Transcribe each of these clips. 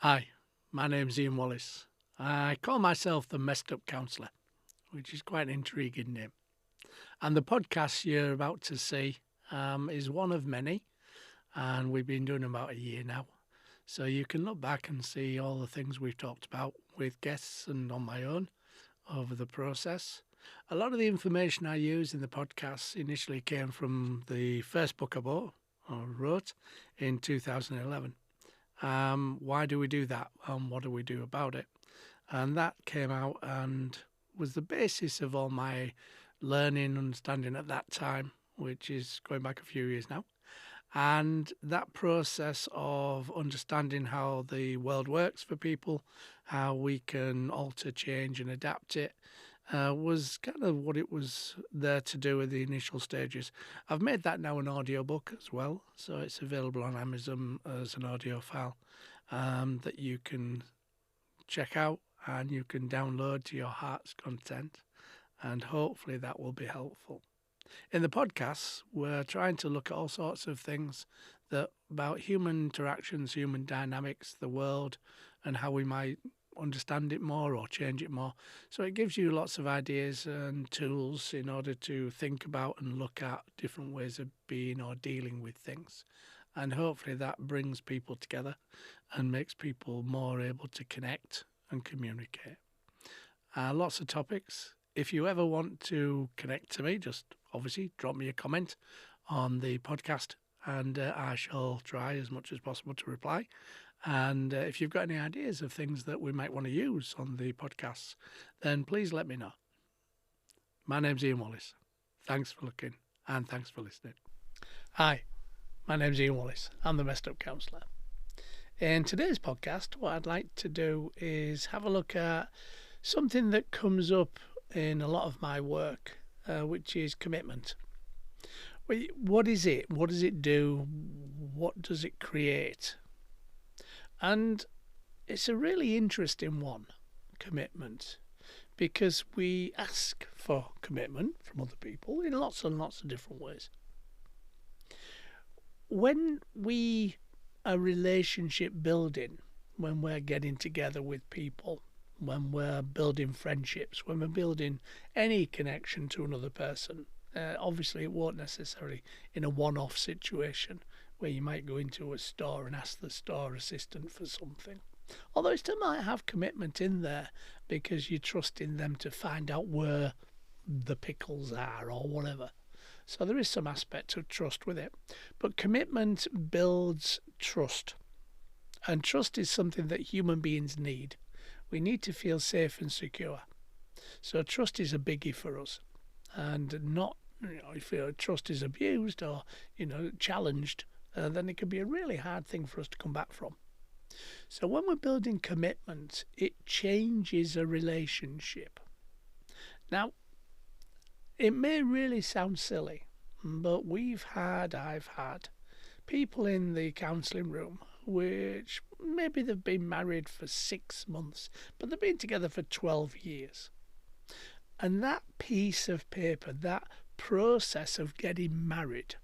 Hi, my name's Ian Wallace. I call myself the Messed Up Counsellor, which is quite an intriguing name. And the podcast you're about to see is one of many, and we've been doing about a year now. So you can look back and see all the things we've talked about with guests and on my own over the process. A lot of the information I use in the podcast initially came from the first book I wrote in 2011. Why do we do that? What do we do about it? And that came out and was the basis of all my learning, understanding at that time, which is going back a few years now. And that process of understanding how the world works for people, how we can alter, change and adapt it, was kind of what it was there to do at the initial stages. I've made that now an audiobook as well, so it's available on Amazon as an audio file that you can check out and you can download to your heart's content, and hopefully that will be helpful. In the podcasts, we're trying to look at all sorts of things about human interactions, human dynamics, the world, and how we might understand it more or change it more. So it gives you lots of ideas and tools in order to think about and look at different ways of being or dealing with things. And hopefully that brings people together and makes people more able to connect and communicate. Lots of topics. If you ever want to connect to me, just obviously drop me a comment on the podcast and I shall try as much as possible to reply. And if you've got any ideas of things that we might want to use on the podcasts, then please let me know. My name's Ian Wallace. Thanks for looking and thanks for listening. Hi, my name's Ian Wallace. I'm the Messed Up Counsellor. In today's podcast, what I'd like to do is have a look at something that comes up in a lot of my work, which is commitment. What is it? What does it do? What does it create? And it's a really interesting one, commitment, because we ask for commitment from other people in lots and lots of different ways. When we are relationship building, when we're getting together with people, when we're building friendships, when we're building any connection to another person, obviously it won't necessarily in a one-off situation where you might go into a store and ask the store assistant for something. Although it still might have commitment in there because you're trusting them to find out where the pickles are or whatever. So there is some aspect of trust with it. But commitment builds trust. And trust is something that human beings need. We need to feel safe and secure. So trust is a biggie for us. And not, if trust is abused or, challenged, then it can be a really hard thing for us to come back from. So when we're building commitment, it changes a relationship. Now, it may really sound silly, but I've had people in the counselling room which maybe they've been married for 6 months, but they've been together for 12 years. And that piece of paper, that process of getting married,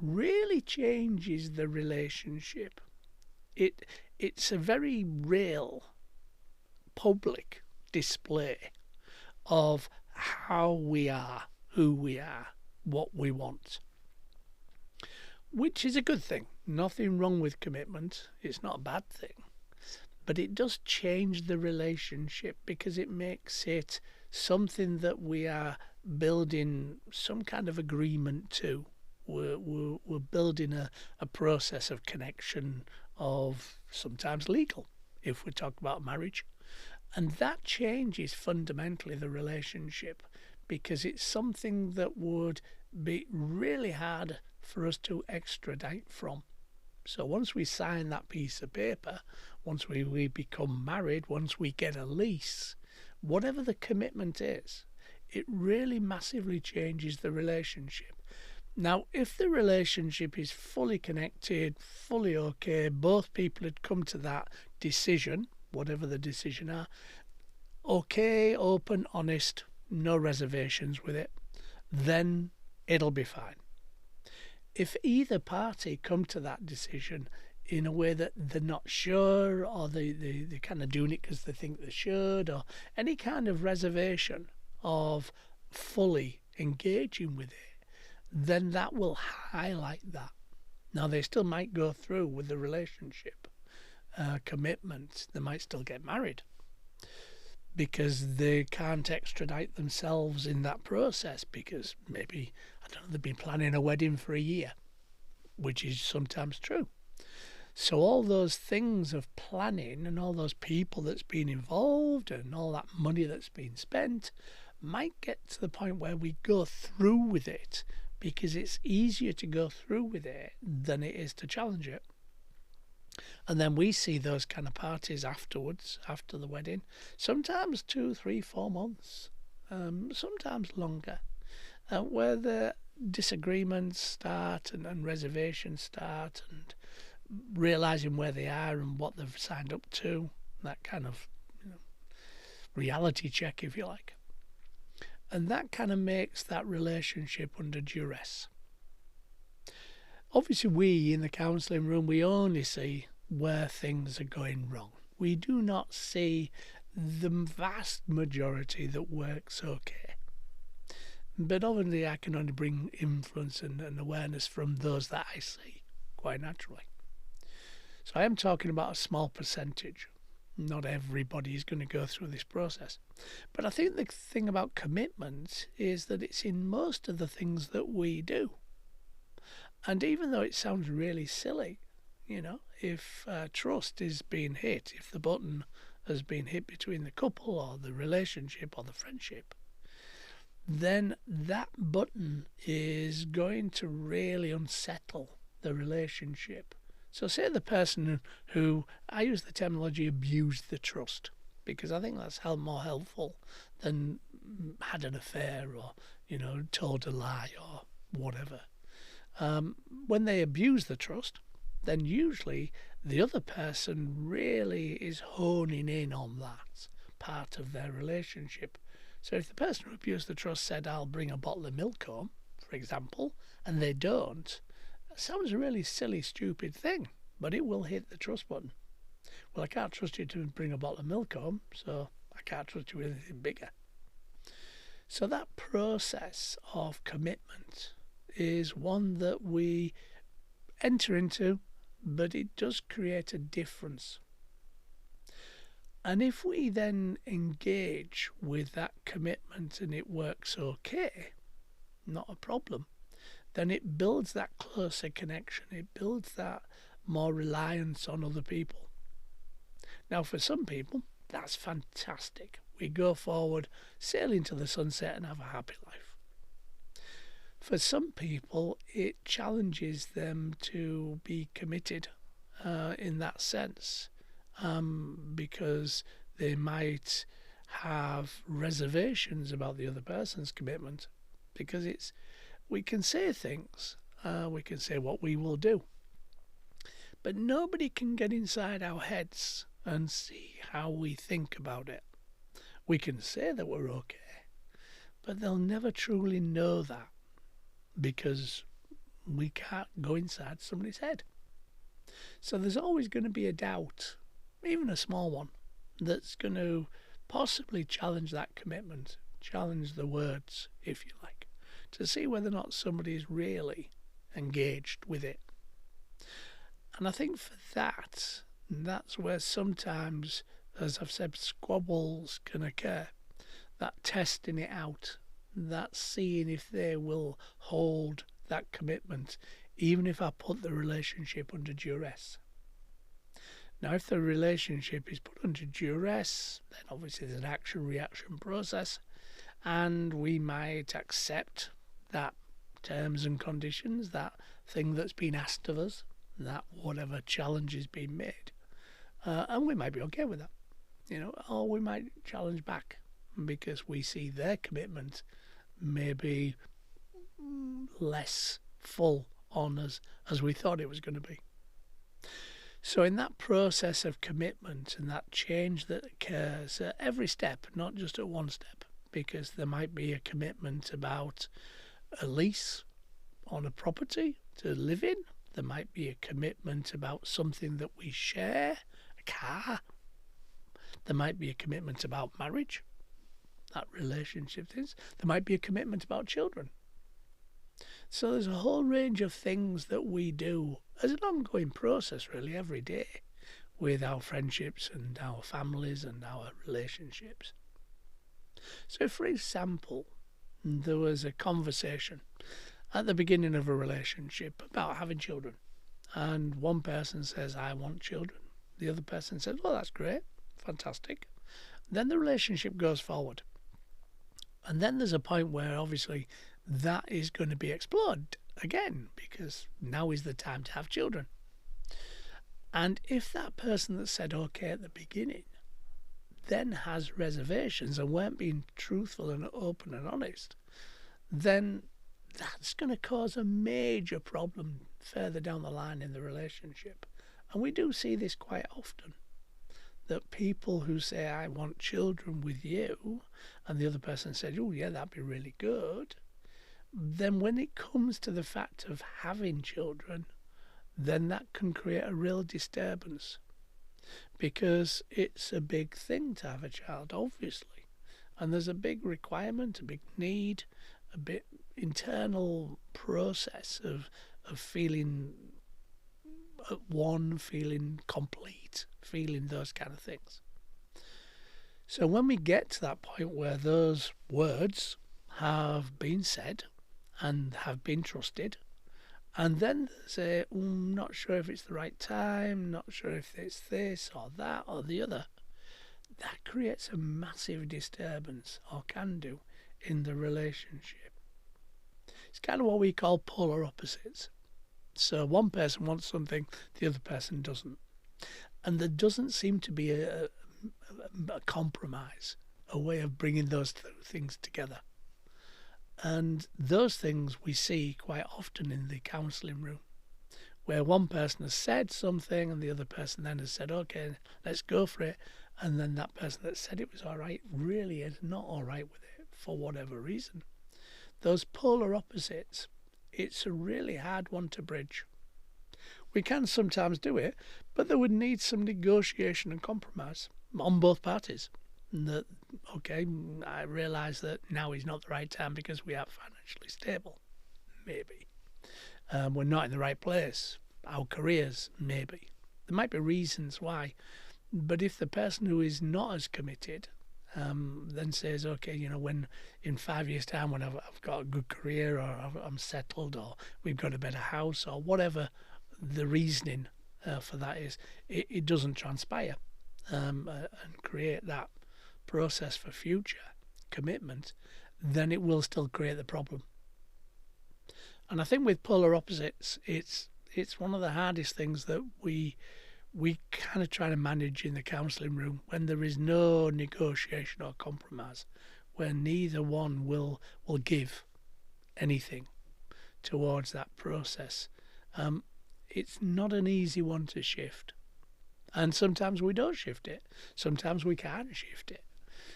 really changes the relationship. It's a very real public display of how we are, who we are, what we want, which is a good thing. Nothing wrong with commitment. It's not a bad thing. But it does change the relationship because it makes it something that we are building some kind of agreement to. We're building a process of connection, of sometimes legal, if we talk about marriage. And that changes fundamentally the relationship because it's something that would be really hard for us to extradite from. So once we sign that piece of paper, once we become married, once we get a lease, whatever the commitment is, it really massively changes the relationship. Now, if the relationship is fully connected, fully okay, both people had come to that decision, whatever the decision are, okay, open, honest, no reservations with it, then it'll be fine. If either party come to that decision in a way that they're not sure, or they're kind of doing it because they think they should, or any kind of reservation of fully engaging with it, then that will highlight that. Now, they still might go through with the relationship, commitment. They might still get married because they can't extradite themselves in that process, because maybe, I don't know, they've been planning a wedding for a year, which is sometimes true. So all those things of planning and all those people that's been involved and all that money that's been spent might get to the point where we go through with it, because it's easier to go through with it than it is to challenge it. And then we see those kind of parties afterwards, after the wedding, sometimes 2, 3, 4 months, sometimes longer, where the disagreements start and reservations start, and realising where they are and what they've signed up to, that kind of reality check, if you like. And that kind of makes that relationship under duress. Obviously, we in the counselling room, we only see where things are going wrong. We do not see the vast majority that works okay. But obviously, I can only bring influence and awareness from those that I see, quite naturally. So I am talking about a small percentage. Not everybody is going to go through this process. But I think the thing about commitment is that it's in most of the things that we do. And even though it sounds really silly, if trust is being hit, if the button has been hit between the couple or the relationship or the friendship, then that button is going to really unsettle the relationship. So say the person who, I use the terminology, abused the trust, because I think that's more helpful than had an affair or, told a lie or whatever. When they abuse the trust, then usually the other person really is honing in on that part of their relationship. So if the person who abused the trust said, I'll bring a bottle of milk home, for example, and they don't, that sounds a really silly, stupid thing, but it will hit the trust button. Well, I can't trust you to bring a bottle of milk home, so I can't trust you with anything bigger. So that process of commitment is one that we enter into, but it does create a difference. And if we then engage with that commitment and it works okay, not a problem, then it builds that closer connection. It builds that more reliance on other people. Now, for some people, that's fantastic. We go forward, sail into the sunset and have a happy life. For some people, it challenges them to be committed in that sense, because they might have reservations about the other person's commitment, because we can say things, we can say what we will do, but nobody can get inside our heads and see how we think about it. We can say that we're okay, but they'll never truly know that, because we can't go inside somebody's head. So there's always going to be a doubt, even a small one, that's going to possibly challenge that commitment, challenge the words, if you like, to see whether or not somebody is really engaged with it. And I think for that's where sometimes, as I've said, squabbles can occur. That testing it out, that seeing if they will hold that commitment, even if I put the relationship under duress. Now, if the relationship is put under duress, then obviously there's an action-reaction process, and we might accept that terms and conditions, that thing that's been asked of us, that whatever challenge is being made, and we might be okay with that, or we might challenge back because we see their commitment maybe less full on us as we thought it was going to be. So in that process of commitment and that change that occurs at every step, not just at one step, because there might be a commitment about a lease on a property to live in There might be a commitment about something that we share, a car. There might be a commitment about marriage, that relationship things. There might be a commitment about children. So there's a whole range of things that we do as an ongoing process, really, every day with our friendships and our families and our relationships. So, for example, there was a conversation at the beginning of a relationship about having children. And one person says, I want children. The other person says, well, that's great, fantastic. Then the relationship goes forward. And then there's a point where obviously that is going to be explored again, because now is the time to have children. And if that person that said okay at the beginning then has reservations and weren't being truthful and open and honest, then that's going to cause a major problem further down the line in the relationship. And we do see this quite often, that people who say, I want children with you, and the other person said, oh yeah, that'd be really good, then when it comes to the fact of having children, then that can create a real disturbance, because it's a big thing to have a child, obviously, and there's a big requirement, a big need, a bit internal process of feeling at one, feeling complete, feeling those kind of things. So when we get to that point where those words have been said and have been trusted, and then say, I'm not sure if it's the right time, not sure if it's this or that or the other, that creates a massive disturbance, or can do, in the relationship. It's kind of what we call polar opposites. So one person wants something, the other person doesn't. And there doesn't seem to be a compromise, a way of bringing those things together. And those things we see quite often in the counselling room, where one person has said something and the other person then has said, okay, let's go for it. And then that person that said it was all right really is not all right with it for whatever reason. Those polar opposites, it's a really hard one to bridge. We can sometimes do it, but there would need some negotiation and compromise on both parties. That, okay, I realise that now is not the right time because we are financially stable, maybe. We're not in the right place, our careers, maybe. There might be reasons why, but if the person who is not as committed then says, okay, when in 5 years' time, when I've got a good career, or I'm settled, or we've got a better house, or whatever the reasoning for that is, it doesn't transpire and create that process for future commitment, then it will still create the problem. And I think with polar opposites, it's one of the hardest things that we kind of try to manage in the counselling room, when there is no negotiation or compromise, where neither one will give anything towards that process. It's not an easy one to shift. And sometimes we don't shift it. Sometimes we can't shift it.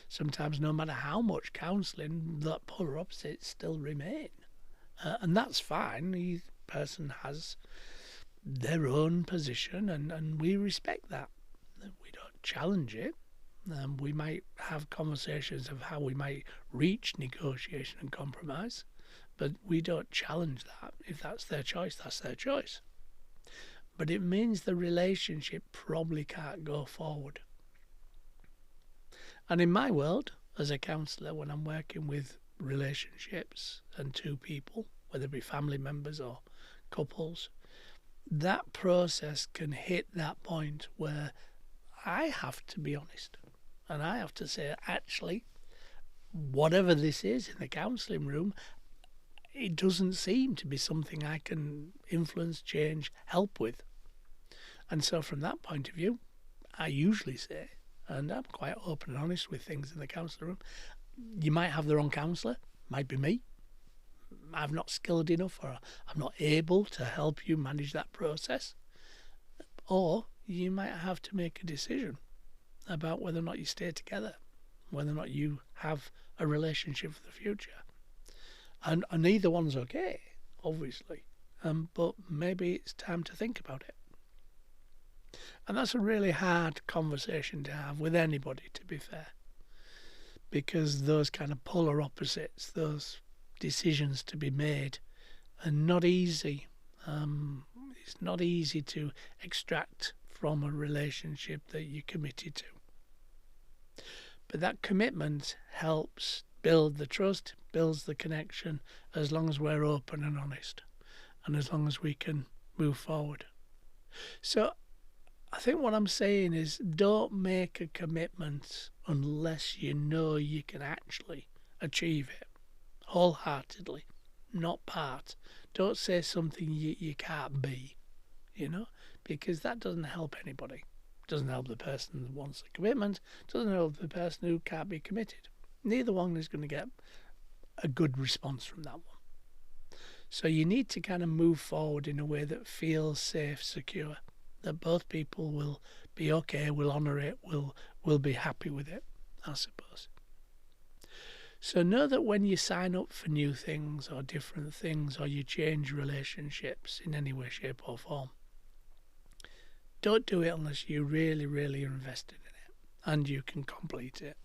Sometimes no matter how much counselling, that polar opposites still remain. And that's fine. Each person has their own position, and we respect that. We don't challenge it. We might have conversations of how we might reach negotiation and compromise, but we don't challenge that. If that's their choice, that's their choice. But it means the relationship probably can't go forward. And in my world, as a counsellor, when I'm working with relationships and two people, whether it be family members or couples, that process can hit that point where I have to be honest, and I have to say, actually, whatever this is in the counselling room, it doesn't seem to be something I can influence, change, help with. And so from that point of view, I usually say, and I'm quite open and honest with things in the counselling room, you might have the wrong counsellor, might be me. I'm not skilled enough, or I'm not able to help you manage that process. Or you might have to make a decision about whether or not you stay together, whether or not you have a relationship for the future. And neither one's okay, obviously. but maybe it's time to think about it. And that's a really hard conversation to have with anybody, to be fair, because those kind of polar opposites, those decisions to be made, are not easy. It's not easy to extract from a relationship that you're committed to. But that commitment helps build the trust, builds the connection, as long as we're open and honest, and as long as we can move forward. So I think what I'm saying is, don't make a commitment unless you know you can actually achieve it wholeheartedly, not part. Don't say something you can't be, because that doesn't help anybody. It doesn't help the person who wants a commitment, it doesn't help the person who can't be committed. Neither one is going to get a good response from that one. So you need to kind of move forward in a way that feels safe, secure, that both people will be okay, will honour it, will be happy with it, I suppose. So know that when you sign up for new things or different things, or you change relationships in any way, shape or form, don't do it unless you really, really are invested in it and you can complete it.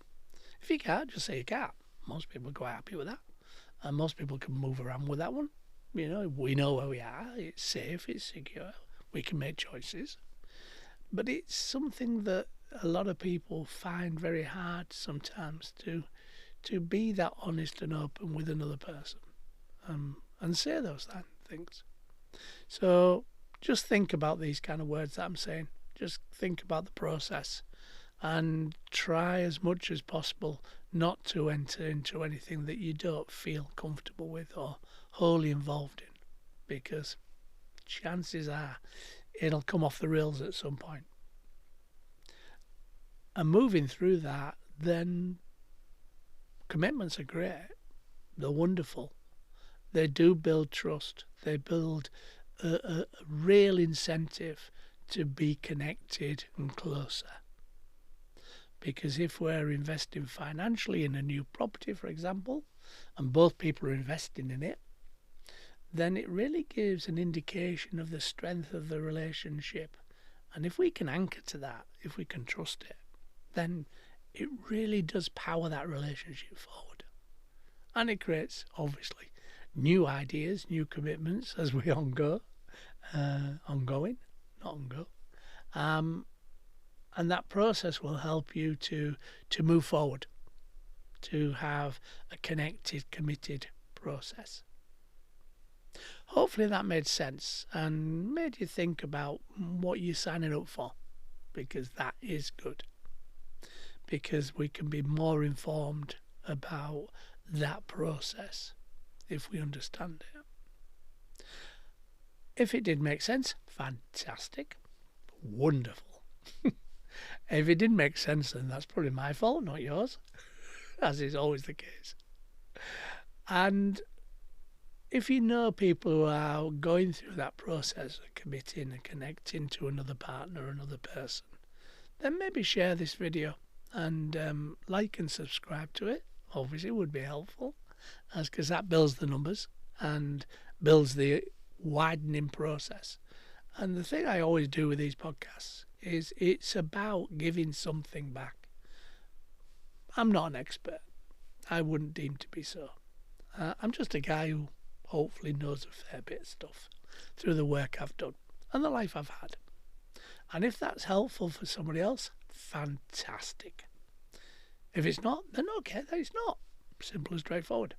If you can't, just say you can't. Most people are quite happy with that. And most people can move around with that one. We know where we are. It's safe, it's secure. We can make choices. But it's something that a lot of people find very hard sometimes to be that honest and open with another person, and say those things. So just think about these kind of words that I'm saying. Just think about the process and try as much as possible not to enter into anything that you don't feel comfortable with or wholly involved in, because chances are it'll come off the rails at some point. And moving through that, then commitments are great. They're wonderful. They do build trust. They build a real incentive to be connected and closer. Because if we're investing financially in a new property, for example, and both people are investing in it, then it really gives an indication of the strength of the relationship. And if we can anchor to that, if we can trust it, then it really does power that relationship forward. And it creates, obviously, new ideas, new commitments as we ongoing, not ongo. And that process will help you to move forward, to have a connected, committed process. Hopefully that made sense and made you think about what you're signing up for, because that is good. Because we can be more informed about that process if we understand it. If it did make sense, fantastic, wonderful. If it didn't make sense, then that's probably my fault, not yours, as is always the case. And if you know people who are going through that process of committing and connecting to another partner, another person, then maybe share this video and like and subscribe to it. Obviously, would be helpful, because that builds the numbers and builds the widening process. And the thing I always do with these podcasts is it's about giving something back. I'm not an expert. I wouldn't deem to be so. I'm just a guy who hopefully knows a fair bit of stuff through the work I've done and the life I've had. And if that's helpful for somebody else, fantastic. If it's not, then okay, then it's not. Simple and straightforward.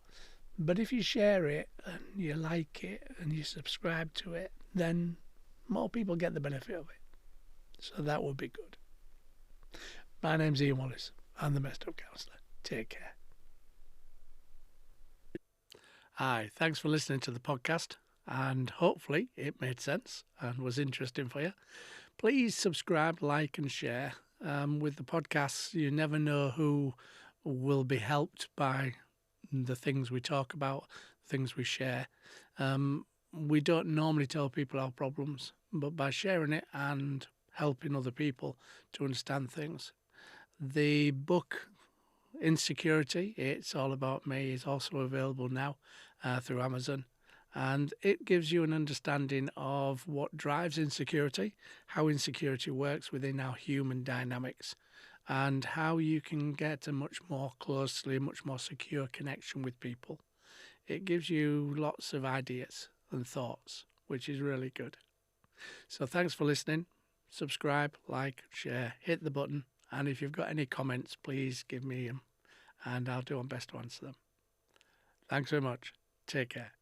But if you share it and you like it and you subscribe to it, then more people get the benefit of it. So that would be good. My name's Ian Wallace. I'm the Messed Up Counsellor. Take care. Hi, thanks for listening to the podcast, and hopefully it made sense and was interesting for you. Please subscribe, like and share. With the podcasts, you never know who will be helped by the things we talk about, things we share. We don't normally tell people our problems, but by sharing it and helping other people to understand things. The book Insecurity, It's All About Me, is also available now through Amazon. And it gives you an understanding of what drives insecurity, how insecurity works within our human dynamics, and how you can get a much more secure connection with people. It gives you lots of ideas and thoughts, which is really good. So thanks for listening. Subscribe, like, share, hit the button. And if you've got any comments, please give me them and I'll do my best to answer them. Thanks very much. Take care.